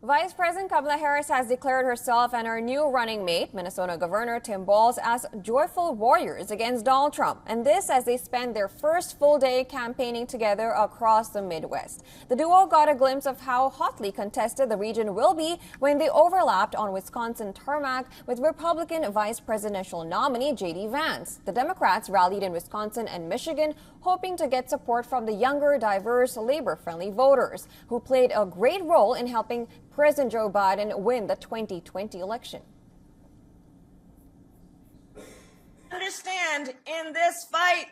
Vice President Kamala Harris has declared herself and her new running mate, Minnesota Governor Tim Walz, as joyful warriors against Donald Trump. And this as they spend their first full day campaigning together across the Midwest. The duo got a glimpse of how hotly contested the region will be when they overlapped on Wisconsin tarmac with Republican vice presidential nominee J.D. Vance. The Democrats rallied in Wisconsin and Michigan, hoping to get support from the younger, diverse, labor-friendly voters, who played a great role in helping President Joe Biden win the 2020 election. Understand, in this fight,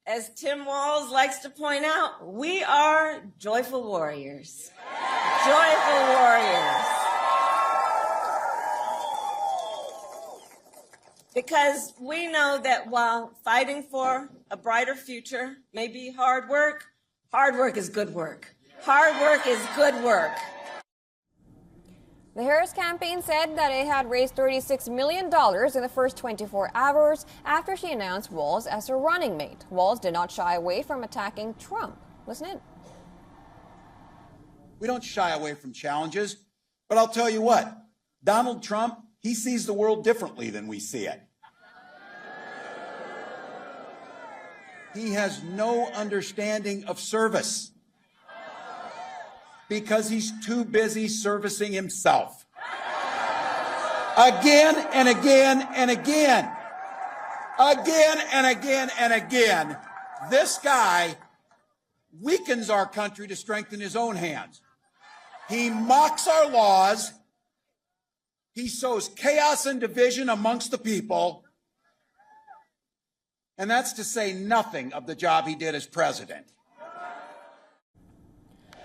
as Tim Walz likes to point out, we are joyful warriors. Joyful warriors. Because we know that while fighting for a brighter future may be hard work is good work. Hard work is good work. The Harris campaign said that it had raised $36 million in the first 24 hours after she announced Walz as her running mate. Walz did not shy away from attacking Trump. Listen in. We don't shy away from challenges, but I'll tell you what, Donald Trump, he sees the world differently than we see it. He has no understanding of service, because he's too busy servicing himself. Again and again and again. Again and again and again. This guy weakens our country to strengthen his own hands. He mocks our laws. He sows chaos and division amongst the people. And that's to say nothing of the job he did as president.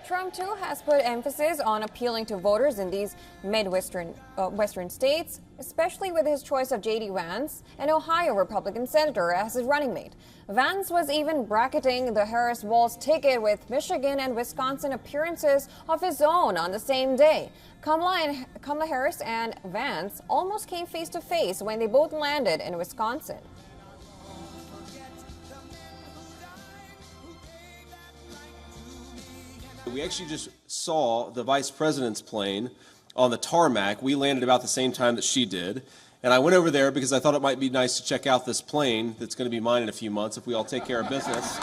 Trump, too, has put emphasis on appealing to voters in these Midwestern Western states, especially with his choice of J.D. Vance, an Ohio Republican senator, as his running mate. Vance was even bracketing the Harris-Walz ticket with Michigan and Wisconsin appearances of his own on the same day. Kamala Harris and Vance almost came face-to-face when they both landed in Wisconsin. We actually just saw the vice president's plane on the tarmac. We landed about the same time that she did. And I went over there because I thought it might be nice to check out this plane that's going to be mine in a few months if we all take care of business.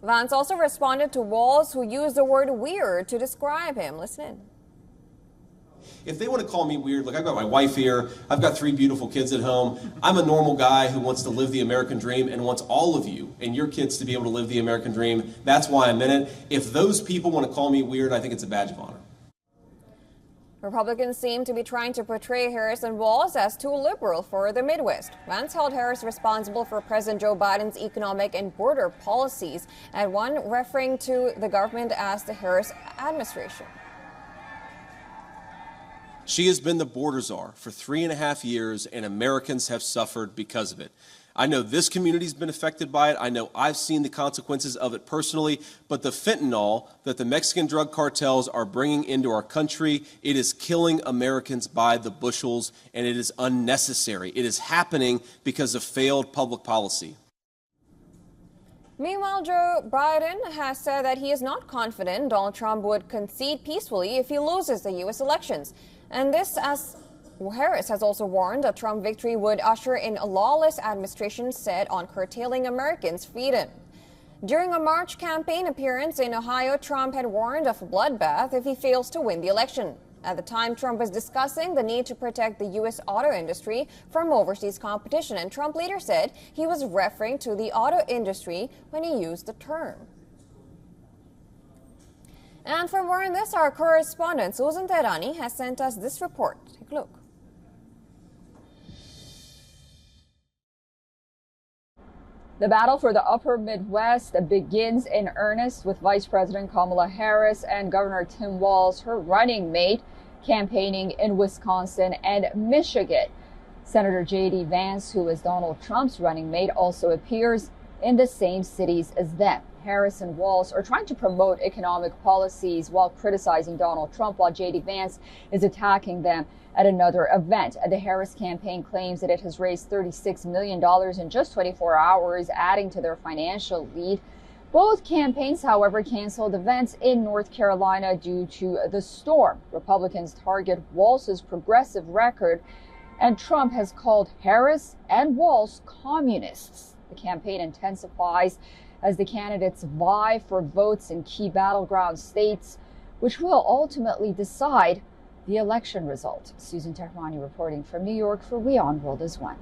Vance also responded to Walz, who used the word weird to describe him. Listen in. If they want to call me weird, look, I've got my wife here. I've got 3 beautiful kids at home. I'm a normal guy who wants to live the American dream and wants all of you and your kids to be able to live the American dream. That's why I'm in it. If those people want to call me weird, I think it's a badge of honor. Republicans seem to be trying to portray Harris and Walz as too liberal for the Midwest. Vance held Harris responsible for President Joe Biden's economic and border policies, and one referring to the government as the Harris administration. She has been the border czar for 3.5 years, and Americans have suffered because of it. I know this community's been affected by it. I know I've seen the consequences of it personally, but the fentanyl that the Mexican drug cartels are bringing into our country, it is killing Americans by the bushels, and it is unnecessary. It is happening because of failed public policy. Meanwhile, Joe Biden has said that he is not confident Donald Trump would concede peacefully if he loses the U.S. elections. And this as Harris has also warned a Trump victory would usher in a lawless administration set on curtailing Americans' freedom. During a March campaign appearance in Ohio, Trump had warned of a bloodbath if he fails to win the election. At the time, Trump was discussing the need to protect the U.S. auto industry from overseas competition, and Trump later said he was referring to the auto industry when he used the term. And for more on this, our correspondent Susan Terani has sent us this report. Take a look. The battle for the upper Midwest begins in earnest with Vice President Kamala Harris and Governor Tim Walz, her running mate, campaigning in Wisconsin and Michigan. Senator J.D. Vance, who is Donald Trump's running mate, also appears in the same cities as them. Harris and Walz are trying to promote economic policies while criticizing Donald Trump, while J.D. Vance is attacking them at another event. The Harris campaign claims that it has raised $36 million in just 24 hours, adding to their financial lead. Both campaigns, however, canceled events in North Carolina due to the storm. Republicans target Walz's progressive record, and Trump has called Harris and Walz communists. The campaign intensifies as the candidates vie for votes in key battleground states, which will ultimately decide the election result. Susan Tehrani reporting from New York for WION World is One.